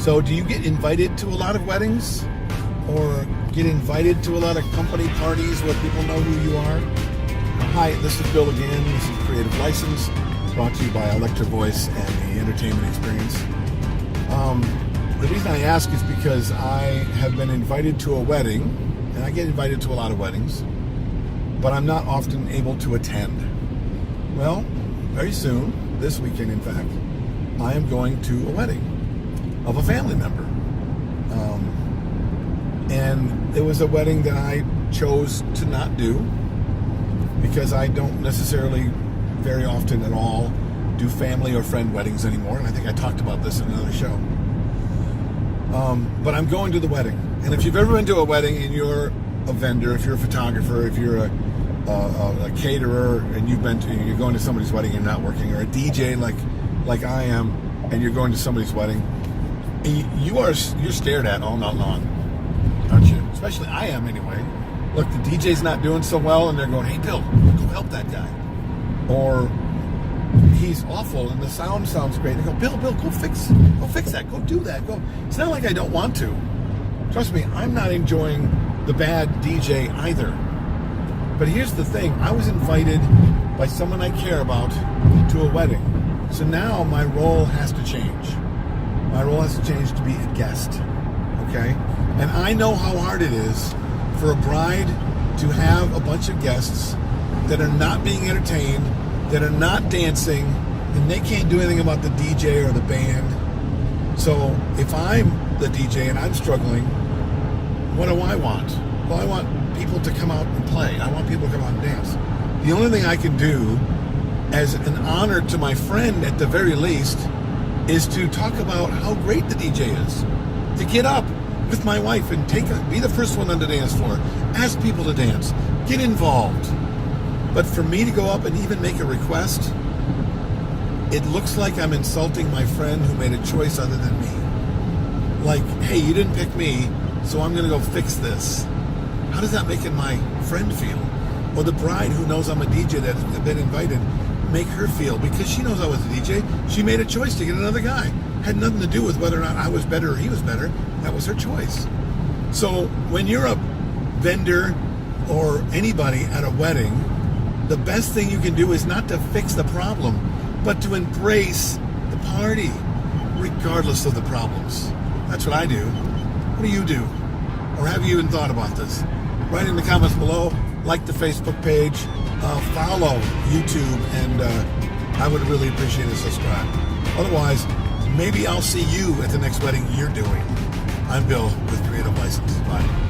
So do you get invited to a lot of weddings? Or get invited to a lot of company parties where people know who you are? Hi, this is Bill again. This is Creative License, brought to you by Electra Voice and the Entertainment Experience. The reason I ask is because I have been invited to a wedding, and I get invited to a lot of weddings, but I'm not often able to attend. Well, very soon, this weekend in fact, I am going to a wedding of a family member. And it was a wedding that I chose to not do because I don't necessarily very often at all do family or friend weddings anymore. And I think I talked about this in another show. But I'm going to the wedding. And if you've ever been to a wedding and you're a vendor, if you're a photographer, if you're a caterer and you're going to somebody's wedding and you're not working, or a DJ like I am and you're going to somebody's wedding, you're stared at all night long, aren't you? Especially I am anyway. Look, the DJ's not doing so well and they're going, hey Bill, go help that guy. Or he's awful and the sound sounds great. They go, Bill, go fix that, go do that. Go. It's not like I don't want to. Trust me, I'm not enjoying the bad DJ either. But here's the thing, I was invited by someone I care about to a wedding. So now my role has to change. My role has to change to be a guest, okay? And I know how hard it is for a bride to have a bunch of guests that are not being entertained, that are not dancing, and they can't do anything about the DJ or the band. So if I'm the DJ and I'm struggling, what do I want? Well, I want people to come out and play. I want people to come out and dance. The only thing I can do as an honor to my friend at the very least is to talk about how great the DJ is. To get up with my wife and be the first one on the dance floor. Ask people to dance. Get involved. But for me to go up and even make a request, it looks like I'm insulting my friend who made a choice other than me. Like, hey, you didn't pick me, so I'm going to go fix this. How does that make my friend feel? Or the bride who knows I'm a DJ that's been invited, make her feel, because she knows I was a DJ, she made a choice to get another guy. Had nothing to do with whether or not I was better or he was better. That was her choice. So when you're a vendor or anybody at a wedding, the best thing you can do is not to fix the problem, but to embrace the party, regardless of the problems. That's what I do. What do you do? Or have you even thought about this? Write in the comments below, like the Facebook page, follow YouTube, and I would really appreciate a subscribe. Otherwise, maybe I'll see you at the next wedding you're doing. I'm Bill with Creative License. Bye.